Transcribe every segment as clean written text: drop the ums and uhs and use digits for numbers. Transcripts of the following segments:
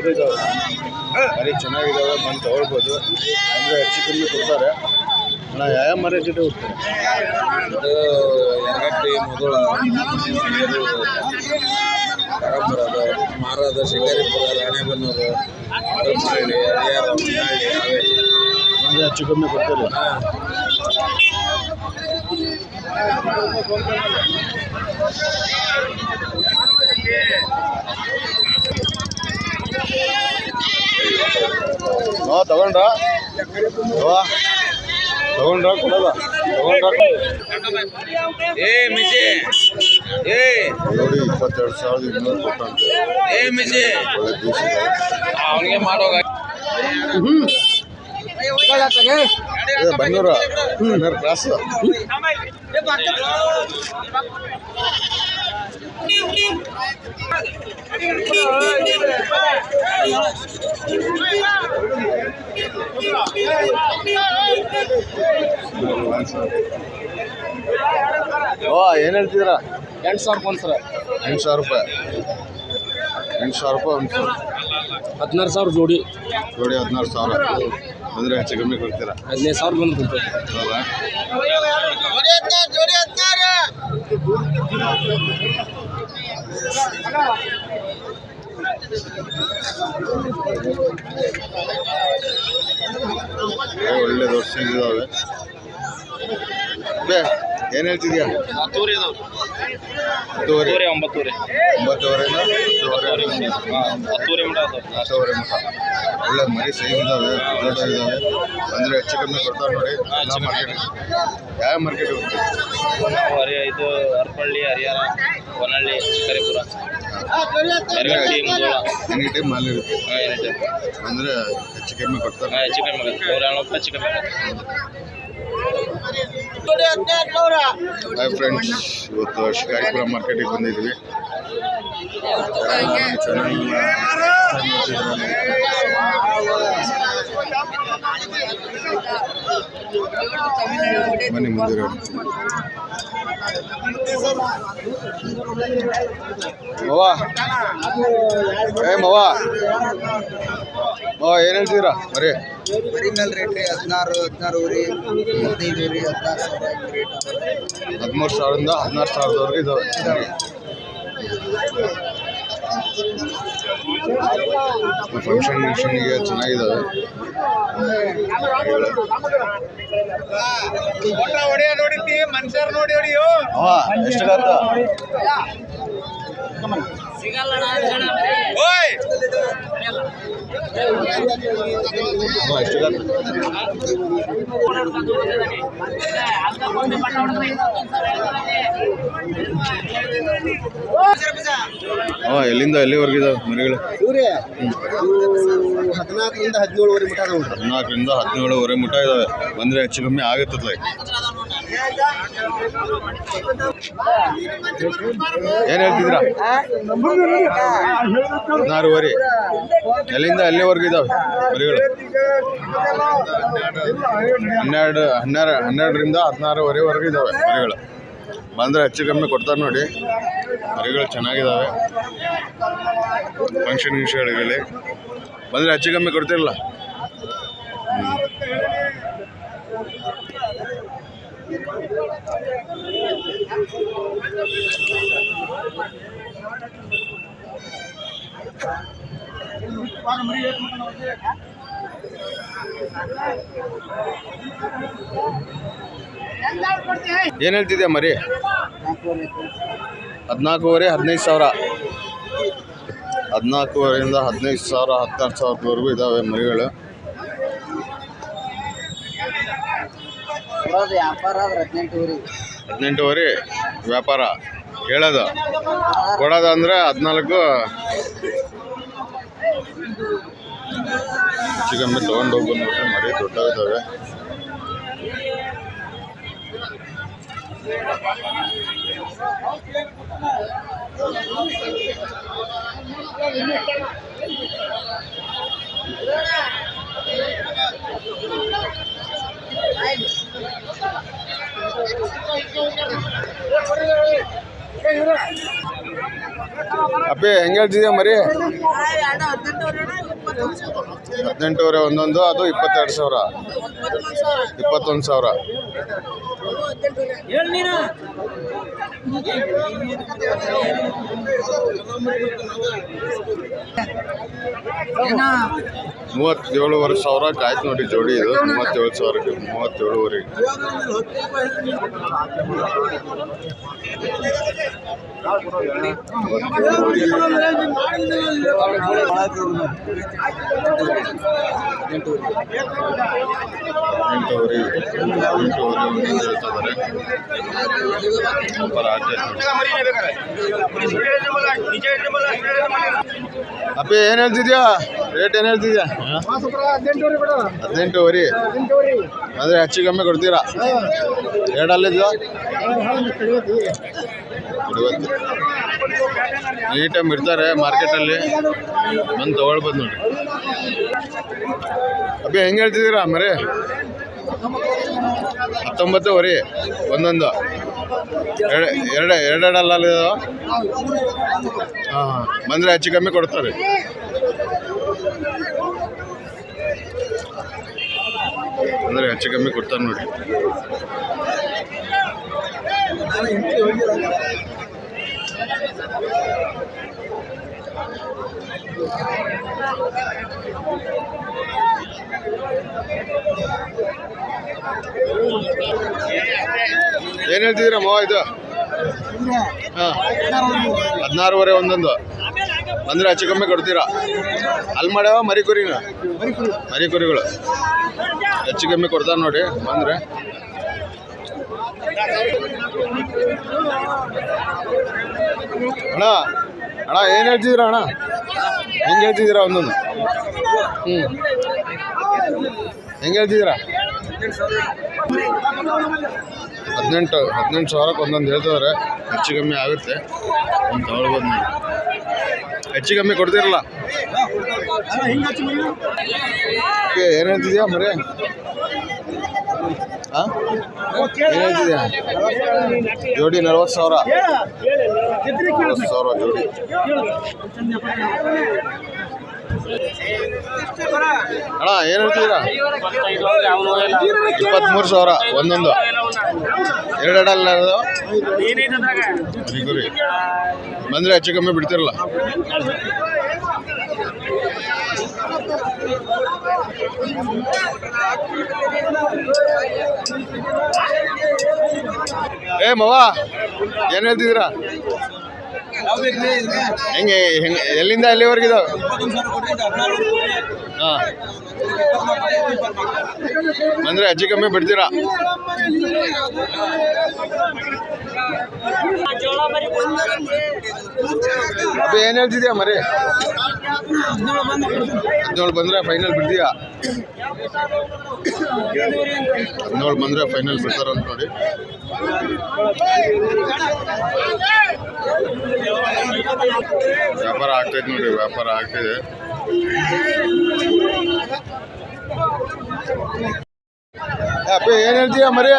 ಮರಿ ಚೆನ್ನಾಗಿದ್ದಾವೆ, ಬಂದು ತೊಗೊಳ್ಬೋದು. ಅಂದರೆ ಹೆಚ್ಚು ಕಮ್ಮಿ ಕೊಡ್ತಾರೆ. ಅಣ್ಣ ಯಾವ ಮರಿ ಜೊತೆ ಹೋಗ್ತಾರೆ? ಇದು ಎರಗಟ್ಟಿ ಮೊದಲ ಬರೋದು ಮಾರೋದು ಶಿಕಾರಿಪುರ, ರಾಣೆಬೆನ್ನೂರು, ಹರಪನಹಳ್ಳಿ, ಹರಿಹರ, ಹೊನ್ನಾಳಿ, ಹಾವೇರಿ ಅಂದರೆ ಹೆಚ್ಚು ಕಮ್ಮಿ ಕೊಡ್ತಾರೆ. ತಗೊಂಡ್ರ ಕೊಡಲ್ಲ ಮಿಸಿ ನೋಡಿ 22,200 ಕೊಟ್ಟಂತೆ. ಮಿಸಿ ಅವನಿಗೆ ಮಾಡೋಗ ಬನ್ನೂರು ಕ್ರಾಸ್. ಏನು ಹೇಳ್ತಿದ್ದೀರಾ? 8,000 ಒಂದು ಸರ. 8,000 ರೂಪಾಯಿ. 8,000 ರೂಪಾಯಿ ಒಂದು ಸರ್. 16,000 ಜೋಡಿ 16,000 ಅಂದರೆ ಹೆಚ್ಚು ಕಮ್ಮಿ ಕೊಡ್ತೀರಾ? 15,000 ಬಂದು ಕೊಡ್ತೀವಿ. ಹೌದಾ? ಒಳ್ಳೆ ದೋಸೆ ಇದ್ದಾವೆ. ಏನು ಹೇಳ್ತಿದ್ಯಾ? 9,500 ಒಳ್ಳೆ ಮರಿ ಸೈಜ್ ಇದ್ದಾವೆ, ದೊಡ್ಡ ಇದ್ದಾವೆ. ಅಂದರೆ ಹೆಚ್ಚು ಕಮ್ಮಿ ಕೊಡ್ತಾರೆ ನೋಡಿ. ಮಾರ್ಕೆಟ್ ಯಾವ ಮಾರ್ಕೆಟ್ ಹೋಗ್ತೀವಿ? ಇದು ಹರಪನಹಳ್ಳಿ, ಹರಿಹರ, ಹೊನ್ನಾಳಿ, ಶಿಕಾರಿಪುರ, ಎನಿ ಟೈಮ್ ಮಾಲ್ ಇರುತ್ತೆ. ಅಂದರೆ ಹೆಚ್ಚು ಕಮ್ಮಿ ಕೊಡ್ತಾರೆ. ಹೆಚ್ಚು ಕಮ್ಮಿ ಆಗುತ್ತೆ. 170 ಹೆಚ್ಚು ಕಮ್ಮಿ ಆಗುತ್ತೆ. ಹಾಯ್ ಫ್ರೆಂಡ್ಸ್, ಇವತ್ತು ಶಿಕಾರಿಪುರ ಮಾರ್ಕೆಟಿಗೆ ಬಂದಿದ್ವಿ. ಬನ್ನಿ ಮುಂದೆ. ಮವ ಏನು ಹೇಳ್ತೀರಾ? ಮರಿ ಮೇಲೆ ರೇಟ್ ರೀ 16,000 ರೀ, 15,000 ರೀ, 16,000 ರೇಟ್. 13,000ದಿಂದ 16,000ವರೆಗೆ ಇದ್ದಾವೆ. ಫಂಕ್ಷನ್ಗೆ ಚೆನ್ನಾಗಿದ್ದಾವೆ. ಎಷ್ಟಾಗತ್ತ? ಎಲ್ಲಿಂದ ಎಲ್ಲಿವರೆಗೆ ಇದಾವೆ ಮರಿಗಳು? 14ರಿಂದ 17ವರೆ ಮಟ. 14ರಿಂದ 17ವರೆ ಮಟ ಇದಾವೆ. ಬಂದರೆ ಹೆಚ್ಚು ಕಮ್ಮಿ ಆಗುತ್ತಲ್ಲ. ಏನು ಹೇಳ್ತಿದ್ದೀರಾ? 16ವರೆ. ಎಲ್ಲಿಂದ ಎಲ್ಲಿವರೆಗೆ ಇದಾವೆ ಮರಿಗಳು? 12ರಿಂದ 16ವರೆವರೆಗೆ ಇದ್ದಾವೆ ಮರಿಗಳು. ಬಂದರೆ ಹೆಚ್ಚು ಕಮ್ಮಿ ಕೊಡ್ತಾರೆ ನೋಡಿ. ಮರಿಗಳು ಚೆನ್ನಾಗಿದ್ದಾವೆ. ಫಂಕ್ಷನ್ ಗಿಂಕ್ಷನ್ಗಳಲ್ಲಿ ಬಂದರೆ ಹೆಚ್ಚು ಕಮ್ಮಿ ಕೊಡ್ತಿರಲ್ಲ. ಏನು ಹೇಳ್ತಿದ್ಯಾ ಮರಿ? 14ವರೆ 15,000. 14ವರೆಯಿಂದ 15,000, 16,000ವರೆಗೂ ಇದ್ದಾವೆ ಮರಿಗಳು. ವ್ಯಾಪಾರ 18ವರೆ ವ್ಯಾಪಾರ. ಹೇಳೋದು ಕೊಡೋದು ಅಂದರೆ 14. ಚಿಕನ್ ತೊಗೊಂಡು ಹೋಗಿ ಬಂದ್ಬಿಟ್ರೆ ಮರಿ ದೊಡ್ಡವಿದ್ದಾವೆ. ಅಪ್ಪಿ ಹೆಂಗೆ ಹೇಳ್ತಿದ್ಯಾ ಮರಿ? 18,500 ಒಂದೊಂದು, ಅದು 22,000, 21,000. ಮೂವತ್ತೇಳುವರೆ ಸಾವಿರಕ್ಕೆ ಆಯ್ತು ನೋಡಿ ಜೋಡಿ. ಇದು 37,000ಕ್ಕೆ, 37,000. ಅಪ್ಪಿ ಏನು ಹೇಳ್ತಿದ್ಯಾ? ರೇಟ್ ಏನು ಹೇಳ್ತಿದ್ಯಾ? 18,000 ಅಂದರೆ ಹೆಚ್ಚು ಕಮ್ಮಿ ಕೊಡ್ತೀರಾ? ಎರಡಲ್ಲಿದ್ದು ಈ ಟೈಮ್ ಇರ್ತಾರೆ ಮಾರ್ಕೆಟಲ್ಲಿ, ಬಂದು ತೊಗೊಳ್ಬೋದು ನೋಡಿ. ಅಬ್ಬಿ ಹೆಂಗೆ ಹೇಳ್ತಿದ್ದೀರಾ ಮರಿ? 19,000 ಒಂದೊಂದು, ಎರಡೆರಡಲ್ಲ ಇದು. ಹಾಂ, ಬಂದರೆ ಹೆಚ್ಚು ಕಮ್ಮಿ ಕೊಡ್ತಾರೆ. ಅಂದರೆ ಹೆಚ್ಚು ಕಮ್ಮಿ ಕೊಡ್ತಾರೆ ನೋಡಿ. ಏನು ಹೇಳ್ತಿದ್ದೀರಾ ಮಾವ ಇದು? ಹಾಂ, 16,500 ಒಂದೊಂದು, ಅಂದರೆ ಹೆಚ್ಚು ಕಮ್ಮಿ ಕೊಡ್ತೀರಾ? ಅಲ್ಲಿ ಮಾಡ್ಯಾವ ಮರಿ ಕುರಿನ? ಮರಿ ಕುರಿಗಳು ಹೆಚ್ಚು ಕಮ್ಮಿ ಕೊಡ್ತಾರೆ ನೋಡಿ ಬಂದರೆ. ಅಣ್ಣ ಅಣ್ಣ ಏನು ಹೇಳ್ತಿದ್ದೀರಾ ಅಣ್ಣ? ಹೆಂಗೆ ಹೇಳ್ತಿದ್ದೀರಾ ಒಂದೊಂದು? ಹೆಂಗೆ ಹೇಳ್ತಿದ್ದೀರಾ? 18,000ಕ್ಕೆ ಒಂದೊಂದು ಹೇಳ್ತಿದ್ದಾರೆ. ಹೆಚ್ಚು ಕಮ್ಮಿ ಆಗುತ್ತೆ, ಒಂದು ತೊಗೊಳ್ಬೋದು ನೀವು. ಹೆಚ್ಚು ಕಮ್ಮಿ ಕೊಡ್ತೀರಲ್ಲ? ಏನು ಹೇಳ್ತಿದ್ಯಾ ಮರಿ? ಹಾಂ, ಏನು ಹೇಳ್ತಿದ್ಯಾ? ಜೋಡಿ 40,000, 40,000 ಜೋಡಿ. ಅಣ್ಣ ಏನು ಹೇಳ್ತಿದ್ದೀರಾ? 23,000 ಒಂದೊಂದು, ಎರಡೆರಡಲ್ಲ ಅದು. ಗುರಿ ಬಂದರೆ ಹೆಚ್ಚು ಕಮ್ಮಿ ಬಿಡ್ತಿರಲ್ಲ? ಏ ಮವ ಏನು ಹೇಳ್ತಿದ್ದೀರಾ? ಹೆಂಗೆ ಎಲ್ಲಿಂದ ಎಲ್ಲಿವರೆಗೆ ಇದಾವೆ? ಹಾಂ, ಅಂದರೆ ಹೆಚ್ಚು ಕಮ್ಮಿ ಬಿಡ್ತೀರಾ? ಅಬ್ಬ ಏನು ಹೇಳ್ತಿದ್ಯಾ ಮರಿ? 17 ಬಂದರೆ ಫೈನಲ್ ಬಿಡ್ತೀಯಾ? 17 ಬಂದರೆ ಫೈನಲ್ ಬಿಡ್ತಾರಂತ ನೋಡಿ. ವ್ಯಾಪಾರ ಆಗ್ತೈತೆ ನೋಡಿ, ವ್ಯಾಪಾರ ಆಗ್ತಿದೆ. ಅಪ್ಪ ಏನು ಹೇಳ್ತೀಯ ಮರಿ?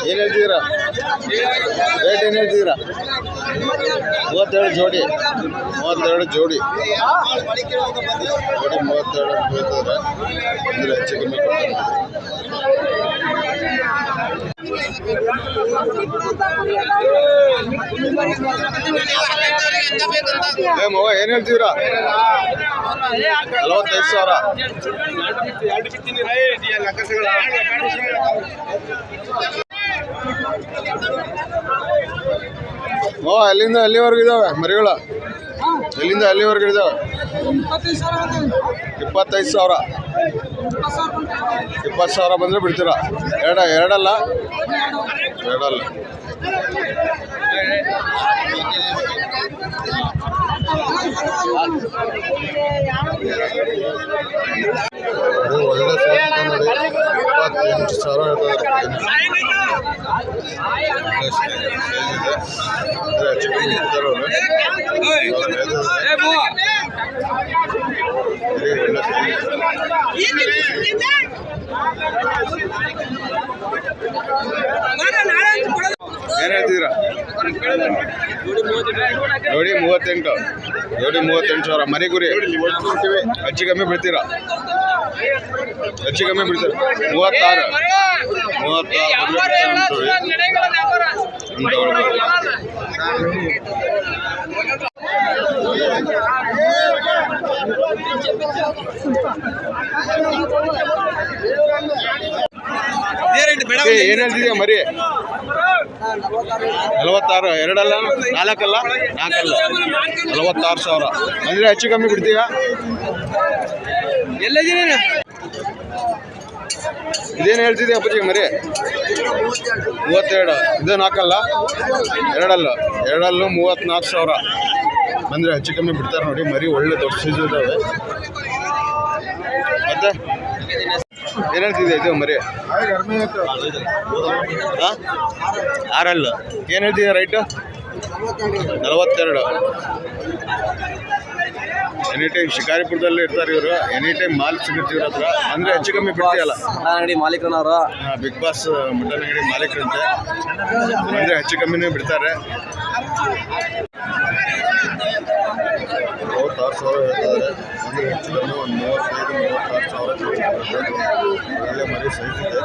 ಏನು ಹೇಳ್ತಿದ್ದೀರಾ? ರೇಟ್ ಏನು ಹೇಳ್ತಿದ್ದೀರಾ? 32 ಜೋಡಿ, 32 ಜೋಡಿ, ಜೋಡಿ 32 ಹೇಳ್ತಿದ್ದಾರೆ. ಅಂದರೆ ಹೆಚ್ಚು ಕಮ್ಮಿ ಕೊಡ್ತಾರೆ. ಏ ಮವ ಏನು ಹೇಳ್ತೀರಾ? 45,000. ಮವ ಎಲ್ಲಿಂದ ಎಲ್ಲಿವರೆಗೂ ಇದಾವೆ ಮರಿಗಳು? ಎಲ್ಲಿಂದ ಎಲ್ಲಿವರೆಗೂ ಇದಾವೆ? 25,000. 20,000 ಬಂದರೆ ಬಿಡ್ತೀರಾ? ಎರಡಲ್ಲ? ಎರಡಲ್ಲ. ಒಳ್ಳೆ ಸೇರ್ತಿದೆ ನೋಡಿ. 28,000 ಹೇಳ್ತಾರೆ. ಹೆಚ್ಚು ಕಮ್ಮಿ ಇರ್ತಾರೆ ಅವರು. ಒಳ್ಳೆ ಏನು ಹೇಳ್ತಿದ್ದೀರಾ? ಜೋಡಿ 38. ಜೋಡಿ 38,000. ಮರಿ ಗುರಿ ಹೆಚ್ಚು ಕಮ್ಮಿ ಬಿಡ್ತೀರಾ? ಹೆಚ್ಚು ಕಮ್ಮಿ ಬಿಡ್ತೀರಾ? 36 ಏನ್ ಹೇಳ್ತಿದ್ಯಾ ಮರಿ? 46. ಎರಡಲ್ಲ, ನಾಲ್ಕಲ್ಲ, 46,000. ಅಂದ್ರೆ ಹೆಚ್ಚು ಕಮ್ಮಿ ಬಿಡ್ತೀಯಾ? ಇದೇನು ಹೇಳ್ತಿದ್ಯಾ ಅಪ್ಪಾಜಿ ಮರಿ? 32. ಇದು ನಾಲ್ಕಲ್ಲ, ಎರಡಲ್ಲು 34,000. ಅಂದರೆ ಹೆಚ್ಚು ಕಮ್ಮಿ ಬಿಡ್ತಾರೆ ನೋಡಿ. ಮರಿ ಒಳ್ಳೆ ದೊಡ್ಡ ಸೈಜ್ ಇದ್ದಾವೆ. ಮತ್ತೆ ಏನು ಹೇಳ್ತಿದ್ಯಾ ಇದು ಮರಿ? 6. ಏನು ಹೇಳ್ತಿದ್ಯಾ ರೈಟು? 42. ಎನಿ ಟೈಮ್ ಶಿಕಾರಿಪುರದಲ್ಲಿ ಇರ್ತಾರೆ ಇವರು. ಎನಿ ಟೈಮ್ ಮಾಲ್ ಸಿಗುತ್ತೆ ಇವ್ರ ಹತ್ರ. ಅಂದರೆ ಹೆಚ್ಚು ಕಮ್ಮಿ ಬಿಡ್ತೀಯಲ್ಲ? ಅಂಗಡಿ ಮಾಲೀಕನವರು ಬಿಗ್ ಬಾಸ್ ಮಟನ್ ಅಂಗಡಿ ಮಾಲೀಕರಂತೆ. ಅಂದರೆ ಹೆಚ್ಚು ಕಮ್ಮಿನೇ ಬಿಡ್ತಾರೆ. 36,000 ಹೇಳ್ತಾರೆ. ಅಂದರೆ ಹೆಚ್ಚು ಕಮ್ಮಿ ಒಂದು 35,000-36,000 ಒಳ್ಳೆ ಮರಿ ಸೈಜ್ ಇದೆ.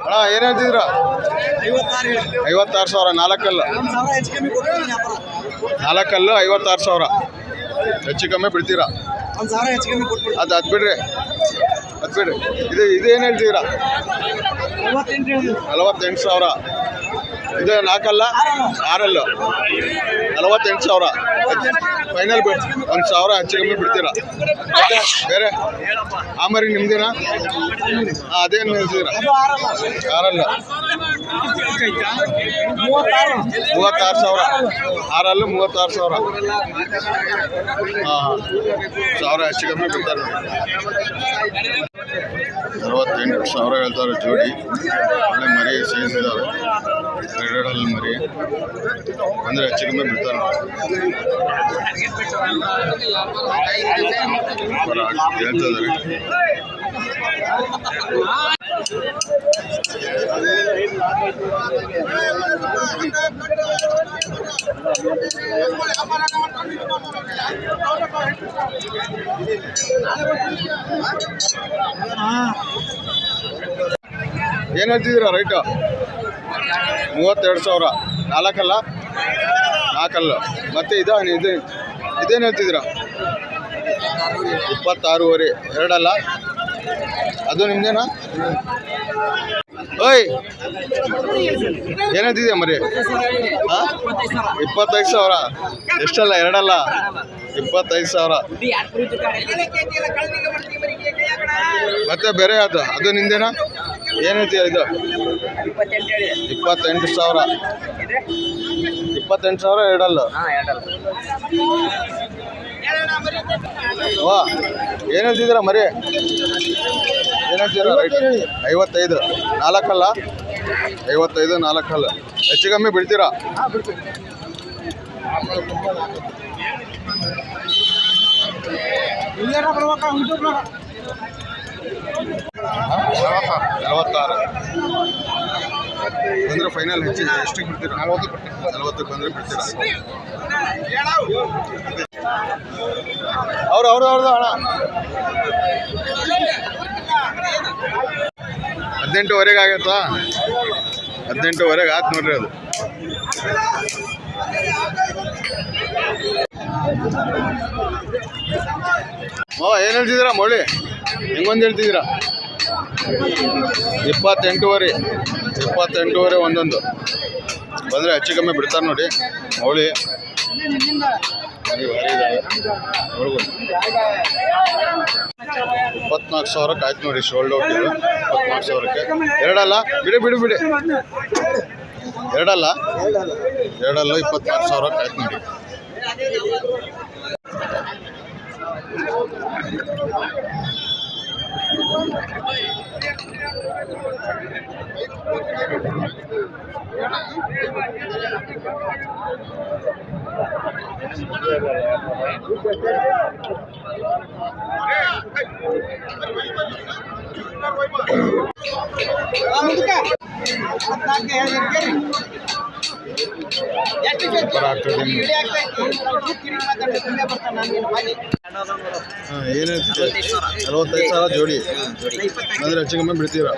ಅಣ್ಣ ಏನು ಹೇಳ್ತಿದ್ರ? 56,000. ನಾಲ್ಕಲ್ಲು 56,000. ಹೆಚ್ಚು ಕಮ್ಮಿ ಬಿಡ್ತೀರಾ? ಅದು ಬಿಡ್ರಿ. ಇದು ಏನು ಹೇಳ್ತೀರಾ? 48,000. ಇದು ನಾಲ್ಕಲ್ಲ, 6 48,000. ಫೈನಲ್ ಬಿಡ್ 1,000 ಹೆಚ್ಚು ಕಮ್ಮಿ ಬಿಡ್ತೀರಾ? ಬೇರೆ ಆ ಮರಿ ನಿಮ್ದೇನಾ? ಅದೇನು ಹೇಳ್ತೀರಾ? 6 36,000. 6 36,000. ಹಾಂ 1,000 ಹೆಚ್ಚು ಕಮ್ಮಿ ಬಿಡ್ತಾರೆ. 48,000 ಹೇಳ್ತಾರೆ ಜೋಡಿ. ಒಳ್ಳೆ ಮರಿ ಸೈಜ್ ಇದ್ದಾವೆ. ಎರಡಲ್ಲಿ ಮರಿ ಅಂದರೆ ಹೆಚ್ಚು ಕಮ್ಮಿ ಬಿಡ್ತಾರೆ. ಹೇಳ್ತಿದ್ದಾರೆ. ಏನು ಹೇಳ್ತಿದ್ದೀರಾ ರೈಟು? 32,000. ನಾಲ್ಕಲ್ಲ, 4. ಮತ್ತೆ ಇದೇನು ಹೇಳ್ತಿದ್ದೀರಾ? 26,500. ಎರಡಲ್ಲ, ಅದು ನಿಮ್ದೇನಾ? ಓಯ್ ಏನಂತಿದ್ಯಾ ಮರಿ? 25,000. ಎಷ್ಟಲ್ಲ? ಎರಡಲ್ಲ, 25,000. ಮತ್ತೆ ಬೇರೆ ಅದು ನಿಂದೇನಾ? ಏನೈತಿಯ ಇದು? 28,000. 28,000 ಎರಡಲ್ಲ. ವಾ ಏನು ಹೇಳ್ತಿದ್ದೀರಾ ಮರಿ? ಏನು ಹೇಳ್ತಿದ್ದೀರಾ ರೈಟ್? 55. ನಾಲ್ಕಲ್ಲ, 55 4. ಹೆಚ್ಚು ಕಮ್ಮಿ ಬಿಡ್ತೀರಾ? ನಲವತ್ತಾರು ಅಂದರೆ ಫೈನಲ್ ಎಷ್ಟಿಗೆ ಬಿಡ್ತೀರಾ? 40 ಬಂದರೆ ಬಿಡ್ತೀರಾ? ಅವ್ರದ್ದು ಹಣ 18,000 ಆಗತ್ತಾ? 18,000 ಆಯ್ತು ನೋಡ್ರಿ. ಅದು ಏನು ಹೇಳ್ತಿದ್ದೀರಾ ಮೌಳಿ? ಹೆಂಗೊಂದು ಹೇಳ್ತಿದ್ದೀರಾ? 28,000 ಒಂದೊಂದು ಬಂದರೆ ಹೆಚ್ಚು ಕಮ್ಮಿ ಬಿಡ್ತಾರೆ ನೋಡಿ. ಮೌಳಿ 24,000 ಆಯ್ತು ನೋಡಿ. ಶೋಲ್ಡ್ ಔಟ್ ಇದು 24,000. ಎರಡಲ್ಲ, ಬಿಡಿ. ಎರಡಲ್ಲ, ಎರಡಲ್ಲೂ 26,000 ಕಾಯ್ಕೊಂಡು. ಏನು ಹೇಳ್ತಿದ್ದೆ? 45,000 ಜೋಡಿ ಅಂದ್ರೆ ಹೆಚ್ಚು ಕಮ್ಮಿ ಬಿಡ್ತೀರಾ?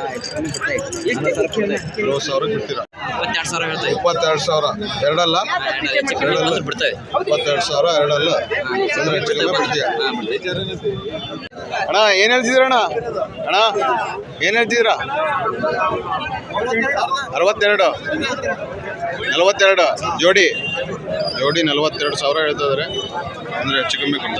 40,000 ಬಿಡ್ತೀರಾ? 22,000 ಎರಡಲ್ಲ? 22,000 ಎರಡಲ್ಲ ಅಂದ್ರೆ ಹೆಚ್ಚು ಕಮ್ಮಿ ಬಿಡ್ತೀಯ? ಅಣ್ಣ ಏನು ಹೇಳ್ತಿದ್ದೀರಣ್ಣ? ಅಣ್ಣ ಏನು ಹೇಳ್ತಿದ್ದೀರಾ? 62 42 ಜೋಡಿ 42,000 ಹೇಳ್ತಾ ಇದ್ದಾರೆ ಅಂದರೆ ಹೆಚ್ಚು ಕಮ್ಮಿ ಕೊಡ್ತಾರೆ.